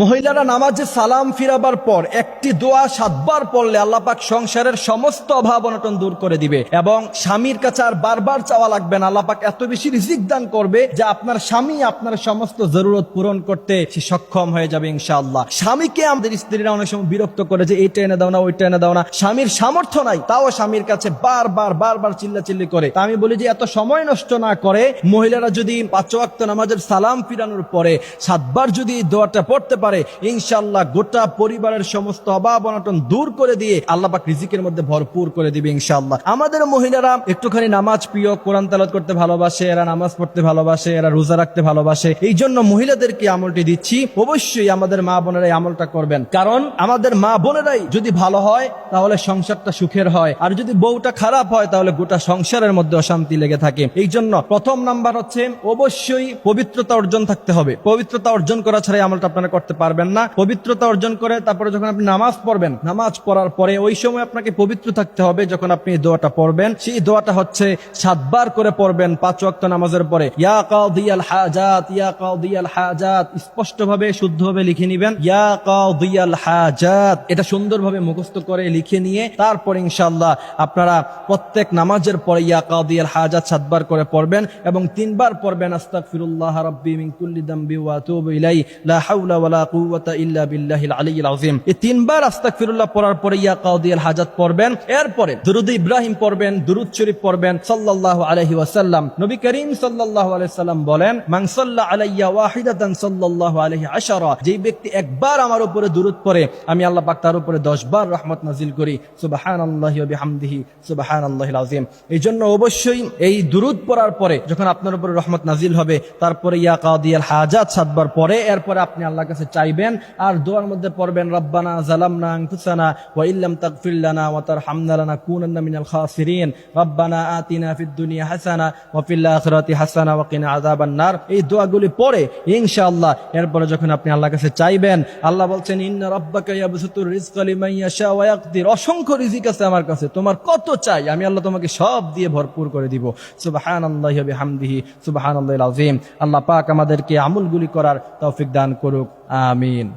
মহিলারা নামাজে সালাম ফিরাবার পর একটি দোয়া 7 বার পড়লে আল্লাহ পাক সংসারের সমস্ত অভাব অনটন দূর করে দিবে এবং স্বামীর কাছে আর বারবার চাওয়া লাগবে না। আল্লাহ পাক এত বেশি রিজিক দান করবে যে আপনার স্বামী আপনার সমস্ত জরুরত পূরণ করতে সে সক্ষম হয়ে যাবে ইনশাআল্লাহ। স্বামীকে আমাদের স্ত্রীরা অনেক সময় বিরক্ত করে যে এইটা এনে দাও না, ওইটা এনে দাও না। স্বামীর সামর্থ্য নাই, তাও স্বামীর কাছে বারবার চিল্লাচিল্লি করে। তা আমি বলি যে এত সময় নষ্ট না করে মহিলারা যদি 5 ওয়াক্ত নামাজের সালাম ফিরানোর পরে 7 বার যদি দোয়াটা পড়তে পারে, ইনশাআল্লাহ গোটা পরিবারের সমস্ত অভাব অনটন দূর করে দিয়ে আল্লাহ পাক রিজিকের মধ্যে ভরপুর করে দিবে ইনশাআল্লাহ। আমাদের মহিলারা একটুখানি নামাজ প্রিয়, কোরআন তেলাওয়াত করতে ভালোবাসে, এরা নামাজ পড়তে ভালোবাসে, এরা রোজা রাখতে ভালোবাসে। এই জন্য মহিলাদেরকে আমলটি দিচ্ছি, অবশ্যই আমাদের মা বোনেরাই আমলটা করবেন। কারণ আমাদের মা বোনেরাই যদি ভালো হয় তাহলে সংসারটা সুখের হয়, আর যদি বউটা খারাপ হয় তাহলে গোটা সংসারের মধ্যে অশান্তি লেগে থাকে। এই জন্য প্রথম নাম্বার হচ্ছে অবশ্যই পবিত্রতা অর্জন থাকতে হবে। পবিত্রতা অর্জন করা ছাড়াই আমলটা আপনারা করতে পারবেন না। পবিত্রতা অর্জন করে তারপরে যখন আপনি নামাজ পড়বেন, নামাজ পড়ার পরে ওই সময় আপনাকে পবিত্র থাকতে হবে। যখন আপনি এই দোয়াটা পড়বেন, সেই দোয়াটা হচ্ছে 7 বার করে পড়বেন 5 ওয়াক্ত নামাজের পরে। ইয়া কাদিয়াল হাজাত, ইয়া কাদিয়াল হাজাত, স্পষ্টভাবে শুদ্ধভাবে লিখে নেবেন ইয়া কাদিয়াল হাজাত। এটা সুন্দরভাবে মুখস্থ করে লিখে নিয়ে তারপর ইনশাআল্লাহ আপনারা প্রত্যেক নামাজের পরে ইয়া কাদিয়াল হাজাত 7 বার করে পড়বেন এবং 3 বার পড়বেন আস্তাগফিরুল্লাহ রাব্বি মিন কুল্লি যামবি ওয়া আতুবু ইলাইহি লা হাওলা ওয়ালা কুওয়াতা ইল্লা বিল্লাহিল আলিয়্যিল আযীম। এই 3 বার আস্তাগফিরুল্লাহ পড়ার পরে ইয়া কাদিয়াল হাজাত পড়বেন। এরপরে দুরূদ ইব্রাহিম পড়বেন, দুরূদ শরীফ পড়বেন সাল্লাল্লাহু আলাইহি ওয়াসাল্লাম। নবী করিম সাল্লাল্লাহু আলাইহি ওয়াসাল্লাম বলেন, মান সাল্লা আলাইয়া ওয়াহিদাতান সাল্লাল্লাহু আলাইহি আশারা। যেই ব্যক্তি একবার আমার উপরে দুরূদ পড়ে, আমি আল্লাহ পাক তার উপরে 10 বার রহমত নাজিল করি। সুবহানাল্লাহি ওয়া বিহামদিহি সুবহানাল্লাহিল আযীম। এই জন্য অবশ্যই এই দুরূদ পড়ার পরে যখন আপনার উপরে রহমত নাজিল হবে, তারপরে ইয়া কাদিয়াল হাজাত 7 বার পরে এরপরে আপনি আল্লাহর কাছে চাইবেন। আর দোয়ার মধ্যে পড়বেন রব্বানা যালামনা আনফুসানা ওয়া ইল্লাম তাগফির লানা ওয়া তারহামনা লানাকুনান্না মিনাল খাসিরিন রব্বানা আতিনা ফিদ দুনিয়া হাসানা ওয়া ফিল আখিরাতি হাসানা ওয়া কিনা আযাবান নার। এই দোয়াগুলি পড়ে ইনশাআল্লাহ এরপরে যখন আপনি আল্লাহর কাছে চাইবেন, আল্লাহ বলছেন ইন্না রাব্বাকা ইয়াবসুতুর রিজকা লিমান ইয়াশা ওয়া ইয়াকদির। অসংখ্য রিজিক আছে আমার কাছে, তোমার কত চাই আমি আল্লাহ তোমাকে সব দিয়ে ভরপুর করে দিব। সুবহানাল্লাহি ওয়া বিহামদিহি সুবহানাল্লাহিল আযীম। আল্লাহ পাক আমাদেরকে আমলগুলি করার তৌফিক দান করুক, আমিন।